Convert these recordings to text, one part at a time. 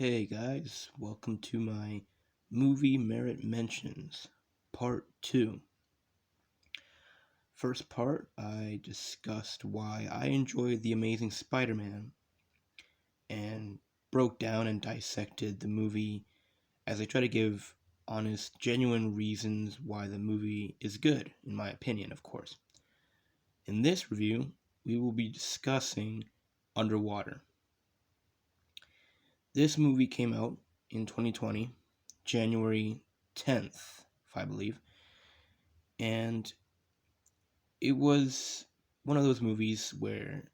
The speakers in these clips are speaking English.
Hey guys, welcome to my movie merit mentions, part 2. First part, I discussed why I enjoyed The Amazing Spider Man and broke down and dissected the movie as I try to give honest, genuine reasons why the movie is good, in my opinion, of course. In this review, we will be discussing Underwater. This movie came out in 2020, January 10th, if I believe, and it was one of those movies where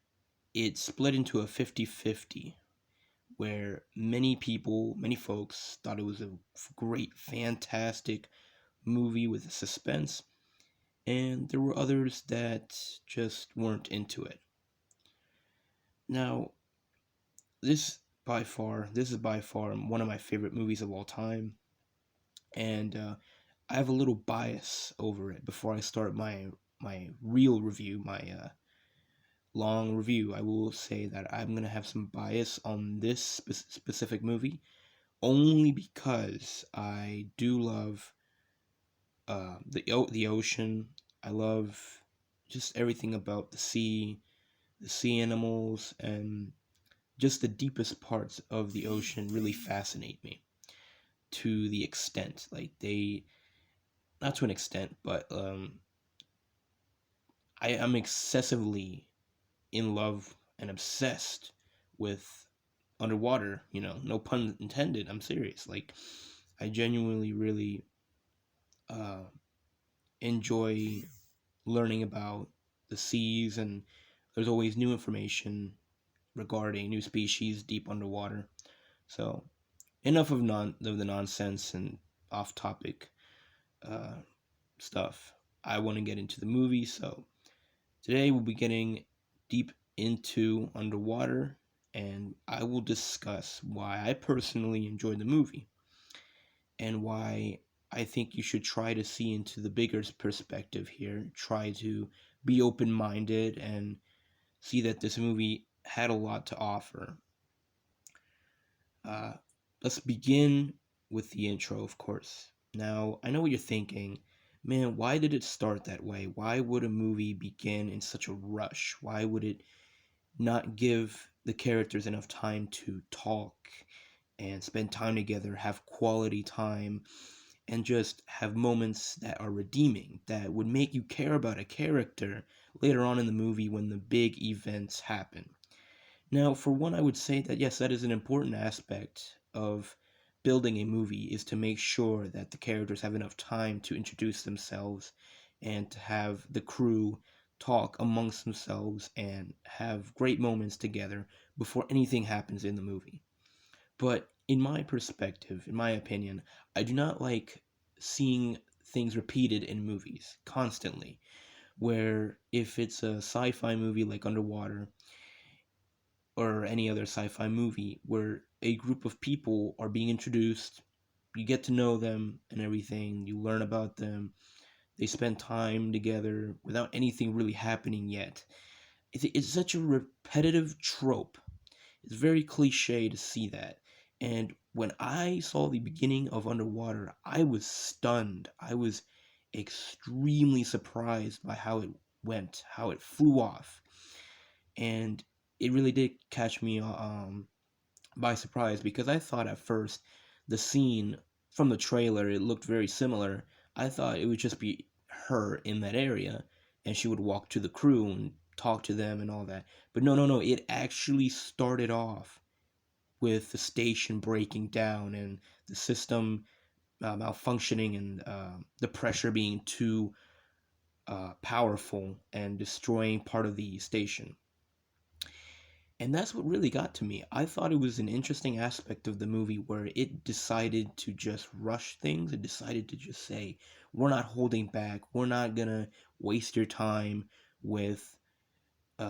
it split into a 50-50, where many folks thought it was a great, fantastic movie with suspense, and there were others that just weren't into it. Now, this is by far one of my favorite movies of all time, and I have a little bias over it. Before I start my real review, my long review, I will say that I'm gonna have some bias on this specific movie, only because I do love the ocean. I love just everything about the sea animals, and just the deepest parts of the ocean really fascinate me to the extent, like they, not to an extent, but I am excessively in love and obsessed with underwater. No pun intended. I'm serious. Like, I genuinely really uh, enjoy learning about the seas, and there's always new information regarding new species deep underwater. So, enough of the nonsense and off topic uh, stuff. I want to get into the movie, so today we'll be getting deep into Underwater, and I will discuss why I personally enjoyed the movie and why I think you should try to see into the bigger perspective here. Try to be open minded and see that this movie had a lot to offer. Uh, let's begin with the intro, of course. Now, I know what you're thinking. Man, why did it start that way? Why would a movie begin in such a rush? Why would it not give the characters enough time to talk and spend time together, have quality time, and just have moments that are redeeming, that would make you care about a character later on in the movie when the big events happen? Now, for one, I would say that yes, that is an important aspect of building a movie, is to make sure that the characters have enough time to introduce themselves and to have the crew talk amongst themselves and have great moments together before anything happens in the movie. But in my perspective, in my opinion, I do not like seeing things repeated in movies constantly, where if it's a sci-fi movie like Underwater, or any other sci-fi movie where a group of people are being introduced, you get to know them and everything, you learn about them, they spend time together without anything really happening yet. It's such a repetitive trope. It's very cliche to see that. And when I saw the beginning of Underwater, I was stunned. I was extremely surprised by how it went, how it flew off. And it really did catch me by surprise, because I thought at first the scene from the trailer, it looked very similar. I thought it would just be her in that area and she would walk to the crew and talk to them and all that. But no, no, no, it actually started off with the station breaking down and the system malfunctioning, and the pressure being too powerful and destroying part of the station. And that's what really got to me. I thought it was an interesting aspect of the movie where it decided to just rush things. It decided to just say, we're not holding back. We're not going to waste your time with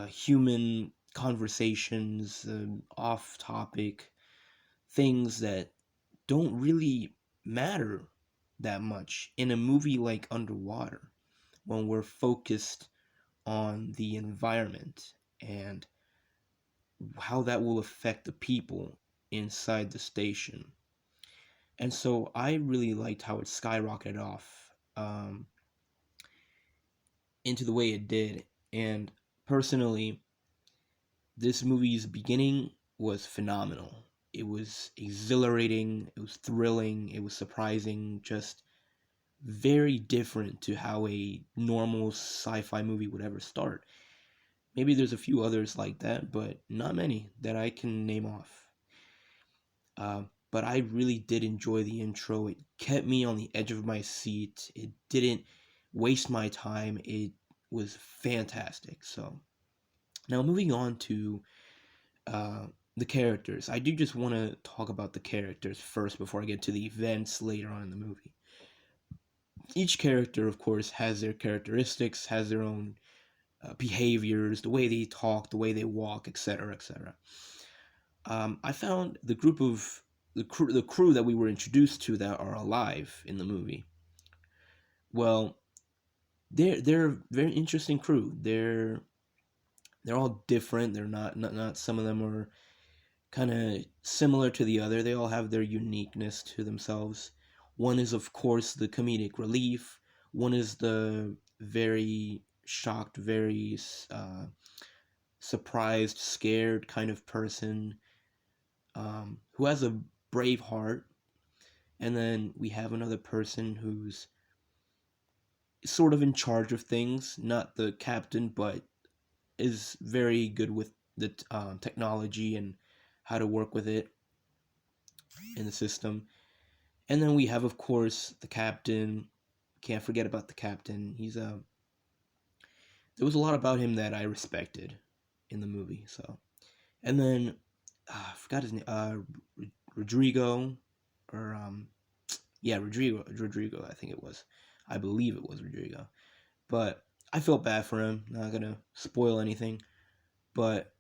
human conversations, off topic things that don't really matter that much in a movie like Underwater, when we're focused on the environment and how that will affect the people inside the station. And so I really liked how it skyrocketed off into the way it did. And personally, this movie's beginning was phenomenal. It was exhilarating, it was thrilling, it was surprising, just very different to how a normal sci-fi movie would ever start. Maybe there's a few others like that, but not many that I can name off. But I really did enjoy the intro. It kept me on the edge of my seat. It didn't waste my time. It was fantastic. So now moving on to uh, the characters. I do just want to talk about the characters first before I get to the events later on in the movie. Each character, of course, has their characteristics, has their own behaviors, the way they talk, the way they walk, etc., etc. I found the crew that we were introduced to that are alive in the movie. Well, they're a very interesting crew. They're all different. They're not some of them are kind of similar to the other. They all have their uniqueness to themselves. One is, of course, the comedic relief. One is the very shocked, very surprised, scared kind of person who has a brave heart. And then we have another person who's sort of in charge of things, not the captain, but is very good with the technology and how to work with it in the system. And then we have, of course, the captain. Can't forget about the captain. There was a lot about him that I respected in the movie. So, and then I forgot his name. Rodrigo, or yeah, Rodrigo. I think it was. I believe it was Rodrigo. But I felt bad for him. Not gonna spoil anything, but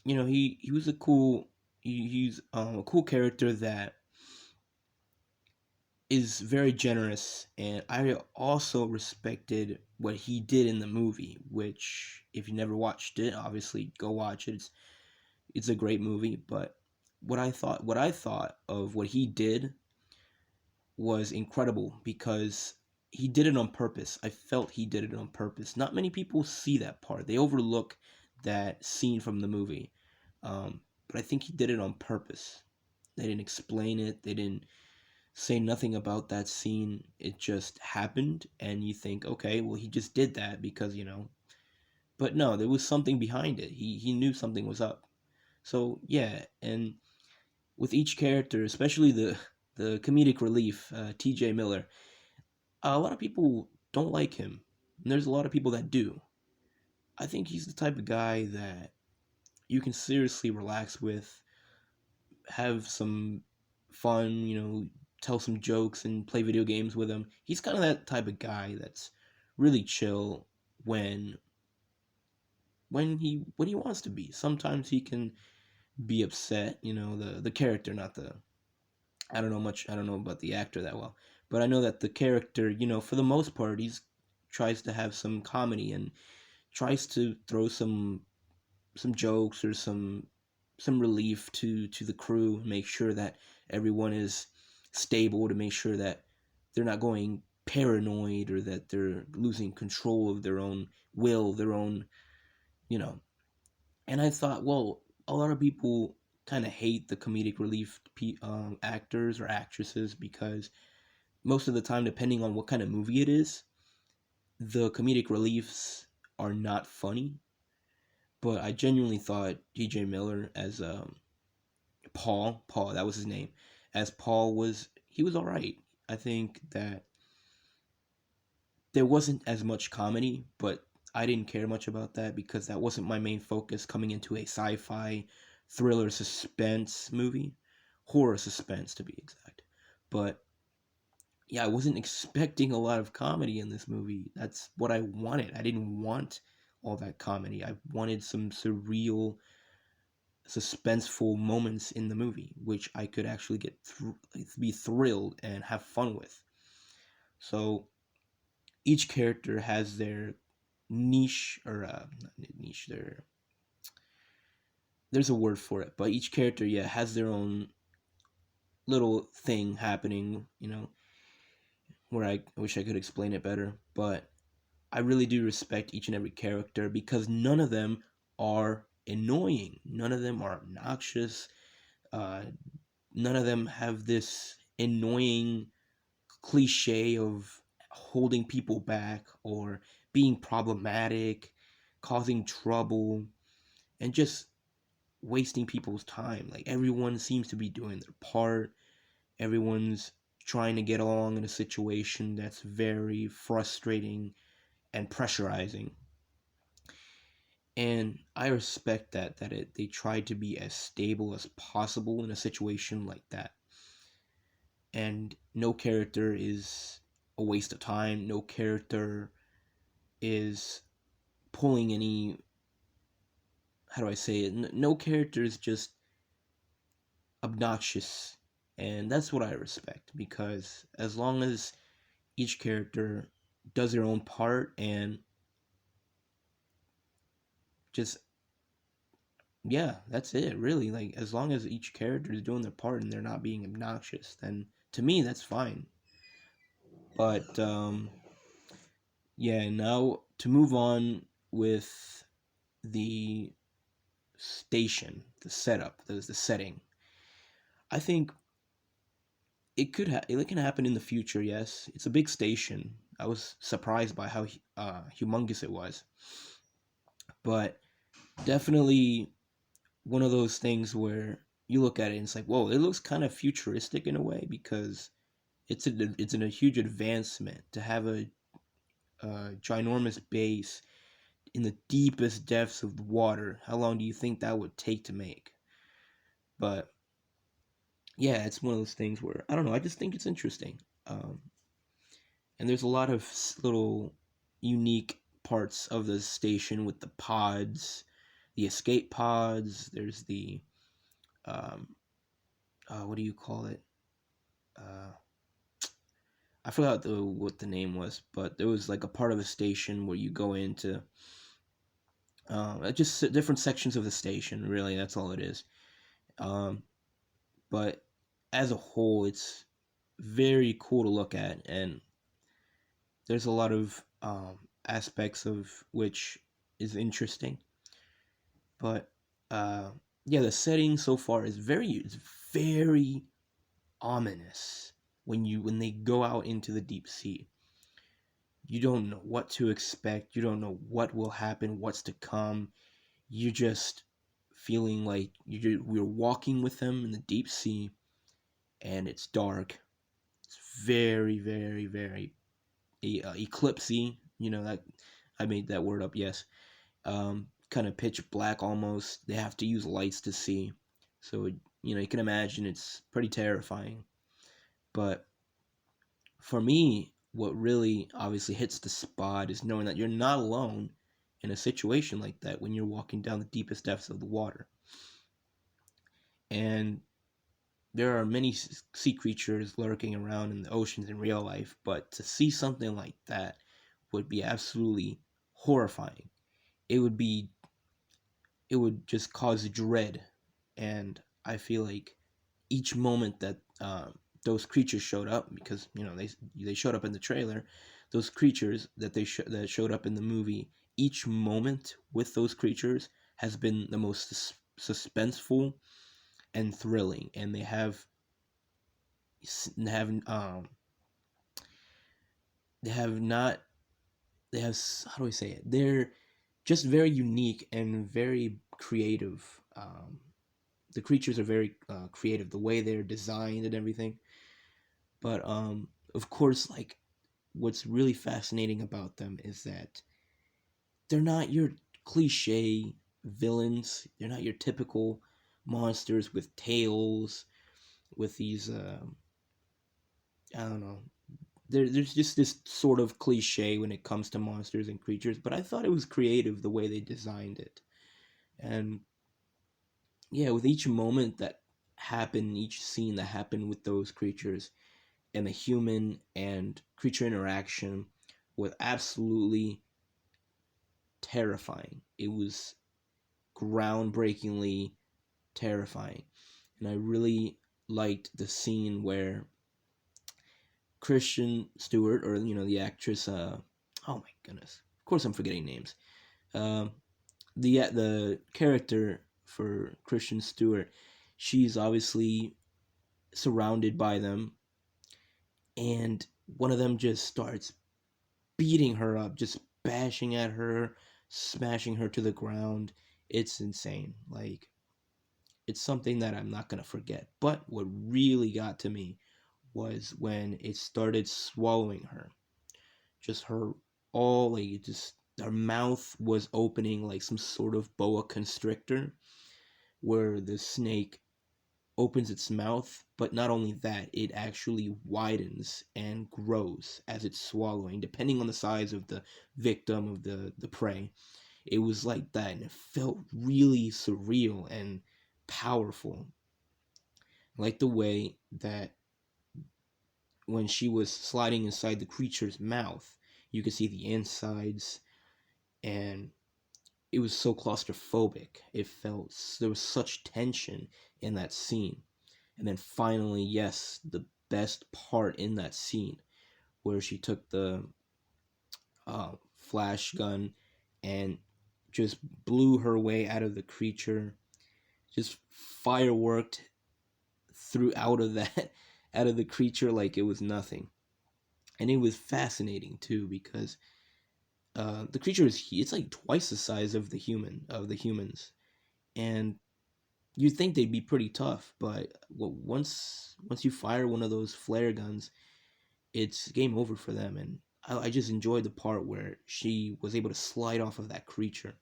he was he's a cool character that is very generous, and I also respected what he did in the movie. Which, if you never watched it, obviously go watch it. It's a great movie. But what I thought of what he did was incredible because he did it on purpose. I felt he did it on purpose. Not many people see that part. They overlook that scene from the movie. But I think he did it on purpose. They didn't explain it. They didn't say nothing about that scene. It just happened, and you think, okay, well, he just did that because. But no, there was something behind it. He knew something was up. So yeah, and with each character, especially the comedic relief, T.J. Miller, a lot of people don't like him, and there's a lot of people that do. I think he's the type of guy that you can seriously relax with, have some fun, tell some jokes and play video games with him. He's kind of that type of guy that's really chill when when he wants to be. Sometimes he can be upset, the character, not the I don't know about the actor that well, but I know that the character, for the most part, he's tries to have some comedy and tries to throw some jokes or some relief to the crew, make sure that everyone is stable, to make sure that they're not going paranoid or that they're losing control of their own will, their own, you know. And I thought, well, a lot of people kind of hate the comedic relief actors or actresses because most of the time, depending on what kind of movie it is, the comedic reliefs are not funny. But I genuinely thought DJ Miller as Paul, that was his name, as Paul he was all right. I think that there wasn't as much comedy, but I didn't care much about that because that wasn't my main focus coming into a sci-fi thriller suspense movie, horror suspense to be exact. But yeah, I wasn't expecting a lot of comedy in this movie. That's what I wanted. I didn't want all that comedy. I wanted some surreal, suspenseful moments in the movie, which I could actually be thrilled and have fun with. So each character has their niche or not niche, there's a word for it, but each character, yeah, has their own little thing happening, where I wish I could explain it better, but I really do respect each and every character because none of them are annoying. None of them are obnoxious. Uh, None of them have this annoying cliche of holding people back or being problematic, causing trouble, and just wasting people's time. Like everyone seems to be doing their part. Everyone's trying to get along in a situation that's very frustrating and pressurizing. And I respect that they try to be as stable as possible in a situation like that. And no character is a waste of time. No character is pulling any, how do I say it? No character is just obnoxious. And that's what I respect because as long as each character does their own part and just, yeah, that's it really. Like as long as each character is doing their part and they're not being obnoxious, then to me that's fine. But yeah, now to move on with the station, the setup, the setting. I think it can happen in the future. Yes, it's a big station. I was surprised by how humongous it was, but definitely one of those things where you look at it and it's like, whoa, it looks kind of futuristic in a way because it's a huge advancement to have a ginormous base in the deepest depths of the water. How long do you think that would take to make? But yeah, it's one of those things where I don't know. I just think it's interesting, um, and there's a lot of little unique parts of the station with the pods, the escape pods. There's the um, what do you call it? Uh, I forgot what the name was, but there was like a part of the station where you go into just different sections of the station. Really, that's all it is. Um, but as a whole, it's very cool to look at, and there's a lot of aspects of which is interesting. But uh, yeah, the setting so far is very ominous when they go out into the deep sea. You don't know what to expect. You don't know what will happen, what's to come. You just feeling like we're walking with them in the deep sea, and it's dark. It's very, very, very eclipsey. That I made that word up. Yes, kind of pitch black almost. They have to use lights to see, so you can imagine it's pretty terrifying. But for me, what really obviously hits the spot is knowing that you're not alone in a situation like that when you're walking down the deepest depths of the water. And there are many sea creatures lurking around in the oceans in real life, but to see something like that would be absolutely horrifying. It would be it would just cause dread, and I feel like each moment that those creatures showed up, because they showed up in the trailer, those creatures that showed up in the movie, each moment with those creatures has been the most suspenseful and thrilling, and have they have not they have how do I say it? They're just very unique and very creative. The creatures are very creative, the way they're designed and everything. But of course, like what's really fascinating about them is that they're not your cliche villains. They're not your typical monsters with tails, with these I don't know. There's just this sort of cliche when it comes to monsters and creatures, but I thought it was creative the way they designed it. And yeah, with each moment that happened, each scene that happened with those creatures, and the human and creature interaction was absolutely terrifying. It was groundbreakingly terrifying. And I really liked the scene where Christian Stewart, or the actress, oh my goodness, of course I'm forgetting names. Um, the character for Christian Stewart, she's obviously surrounded by them, and one of them just starts beating her up, just bashing at her, smashing her to the ground. It's insane. Like, it's something that I'm not gonna forget. But what really got to me was when it started swallowing her. Just her, all like, just her mouth was opening like some sort of boa constrictor, where the snake opens its mouth, but not only that, it actually widens and grows as it's swallowing, depending on the size of the victim, of the prey. It was like that, and it felt really surreal and powerful. Like the way that when she was sliding inside the creature's mouth, you could see the insides, and it was so claustrophobic. It felt, there was such tension in that scene. And then finally, yes, the best part in that scene, where she took the flash gun and just blew her way out of the creature, just fireworked through out of that out of the creature like it was nothing. And it was fascinating too, because the creature is, it's like twice the size of the humans, and you'd think they'd be pretty tough, but once you fire one of those flare guns, it's game over for them. And I just enjoyed the part where she was able to slide off of that creature.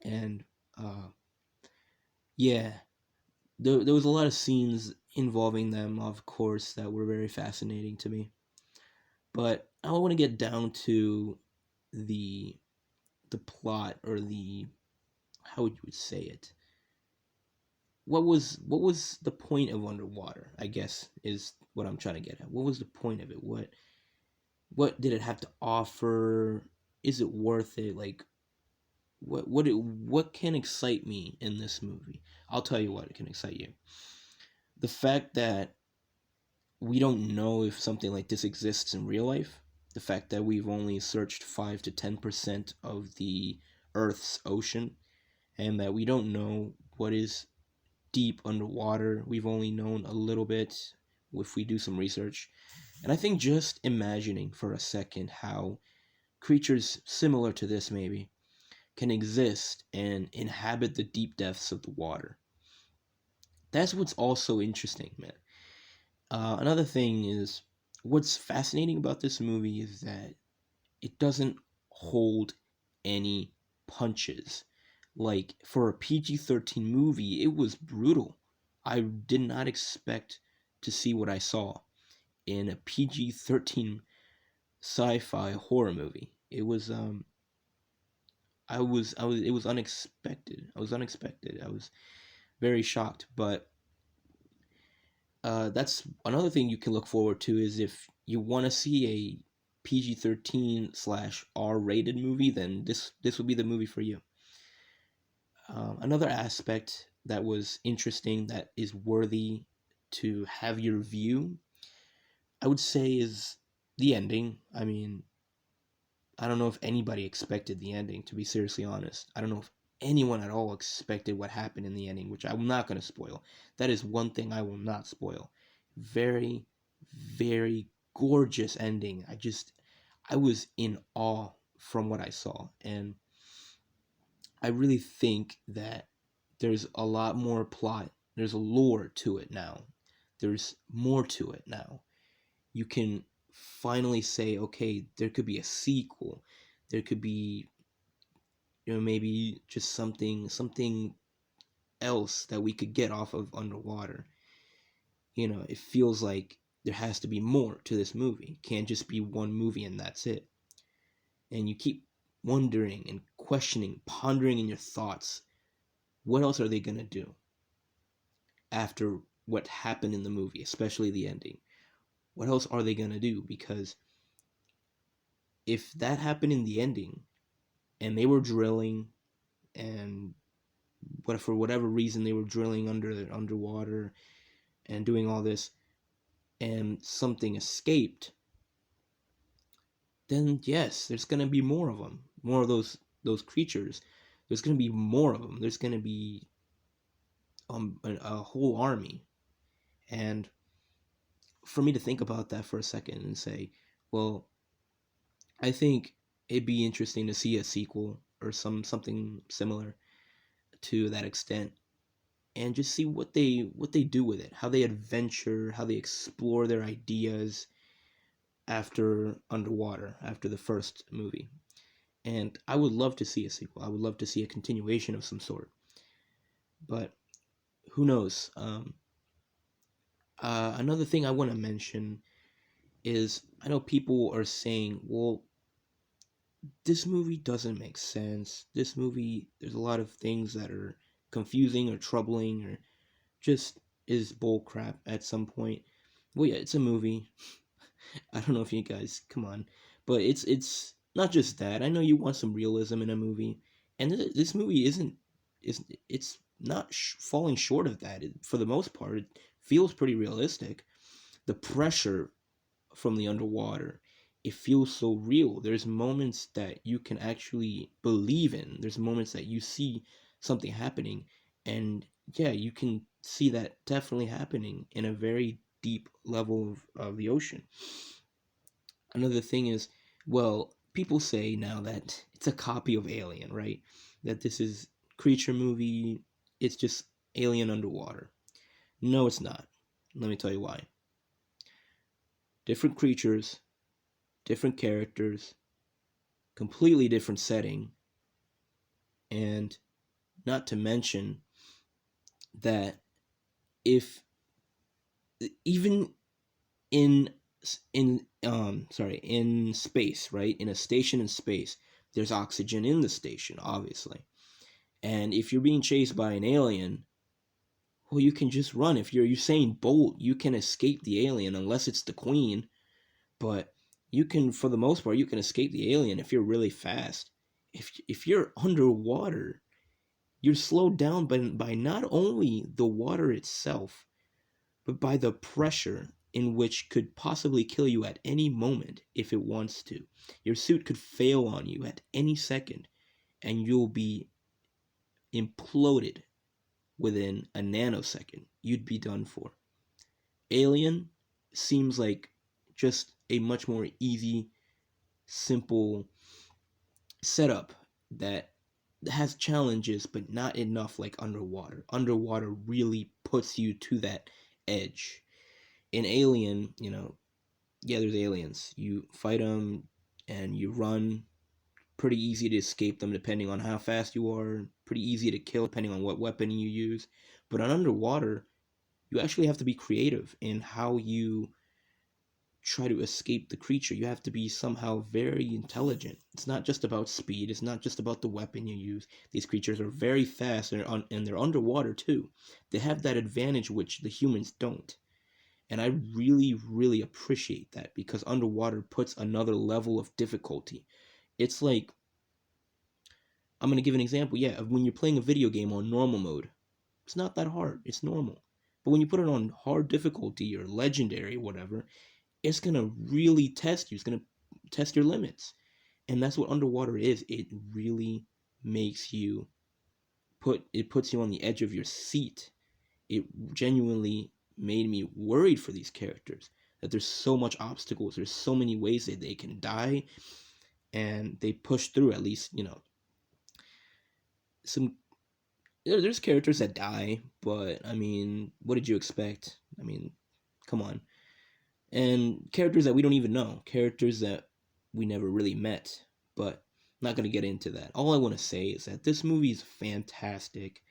And uh, yeah, there was a lot of scenes involving them, of course, that were very fascinating to me. But I want to get down to the the plot, or the, how would you say it, what was the point of underwater, I guess, is what I'm trying to get at. What was the point of it? What did it have to offer? Is it worth it? Like, what can excite me in this movie? I'll tell you what can excite you. The fact that we don't know if something like this exists in real life. The fact that we've only searched 5 to 10% of the Earth's ocean, and that we don't know what is deep underwater. We've only known a little bit if we do some research. And I think just imagining for a second how creatures similar to this, maybe, can exist and inhabit the deep depths of the water. That's what's also interesting, man. Another thing is, what's fascinating about this movie is that it doesn't hold any punches. Like, for a PG-13 movie, it was brutal. I did not expect to see what I saw in a PG-13 sci-fi horror movie. It was it was unexpected. I was very shocked, but that's another thing you can look forward to, is if you want to see a PG-13 slash R-rated movie, then this would be the movie for you. Another aspect that was interesting, that is worthy to have your view, I would say, is the ending. I mean, I don't know if anybody expected the ending, to be seriously honest. I don't know if anyone at all expected what happened in the ending, which I'm not going to spoil. That is one thing I will not spoil. Very, very gorgeous ending. I was in awe from what I saw. And I really think that there's a lot more plot. There's a lore to it now. There's more to it now. You can finally say, okay, there could be a sequel. There could be, maybe just something else that we could get off of underwater. It feels like there has to be more to this movie. It can't just be one movie and that's it. And you keep wondering and questioning, pondering in your thoughts, what else are they going to do after what happened in the movie, especially the ending? What else are they going to do? Because if that happened in the ending, and they were drilling and but for whatever reason they were drilling underwater and doing all this, and something escaped, then yes, there's gonna be more of them, more of those creatures. There's gonna be more of them. There's gonna be a whole army. And for me to think about that for a second and say, well, I think it'd be interesting to see a sequel or something similar to that extent, and just see what they do with it, how they adventure, how they explore their ideas after underwater, after the first movie. And I would love to see a sequel. I would love to see a continuation of some sort. But who knows? Another thing I want to mention is I know people are saying, well, this movie doesn't make sense. This movie, there's a lot of things that are confusing or troubling or just is bullcrap at some point. Well, yeah, it's a movie. I don't know if you guys, come on, but it's not just that. I know you want some realism in a movie, and this movie is it's not falling short of that. For the most part, it feels pretty realistic. The pressure from the underwater, it feels so real. There's moments that you can actually believe in. There's moments that you see something happening, and yeah, you can see that definitely happening in a very deep level of the ocean. Another thing is, well, people say now that it's a copy of Alien, right? That this is creature movie, it's just Alien underwater. No, it's not. Let me tell you why. Different creatures, different characters, completely different setting, and not to mention that if even in in space, right? In a station in space, there's oxygen in the station, obviously. And if you're being chased by an alien, well, you can just run. If you're Usain Bolt, you can escape the alien unless it's the queen. But you can, for the most part, you can escape the alien if you're really fast. If you're underwater, you're slowed down by not only the water itself, but by the pressure in which could possibly kill you at any moment if it wants to. Your suit could fail on you at any second, and you'll be imploded within a nanosecond. You'd be done for. Alien seems like just a much more easy, simple setup that has challenges, but not enough like underwater. Underwater really puts you to that edge. In Alien, yeah, there's aliens. You fight them and you run. Pretty easy to escape them depending on how fast you are. Pretty easy to kill depending on what weapon you use. But on underwater, you actually have to be creative in how you try to escape the creature. You have to be somehow very intelligent. It's not just about speed. It's not just about the weapon you use. These creatures are very fast and they're underwater too. They have that advantage which the humans don't. And I really, really appreciate that because underwater puts another level of difficulty. It's like, I'm going to give an example. Yeah, when you're playing a video game on normal mode, it's not that hard. It's normal. But when you put it on hard difficulty or legendary, whatever, it's going to really test you. It's going to test your limits. And that's what underwater is. It really makes you puts you on the edge of your seat. It genuinely made me worried for these characters, that there's so much obstacles, there's so many ways that they can die, and they push through. At least some there's characters that die, but I mean, what did you expect? I mean, come on. And characters that we don't even know, characters that we never really met. But I'm not going to get into that. All I want to say is that this movie is fantastic,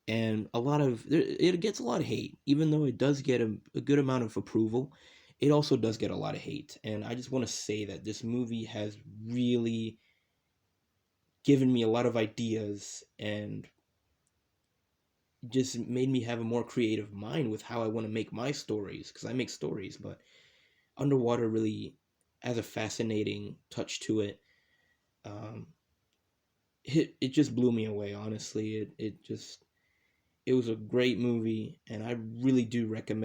and it gets a lot of hate. Even though it does get a good amount of approval, it also does get a lot of hate. And I just want to say that this movie has really given me a lot of ideas and just made me have a more creative mind with how I want to make my stories, because I make stories. But underwater really has a fascinating touch to it. um, it just blew me away. Honestly, it was a great movie, and I really do recommend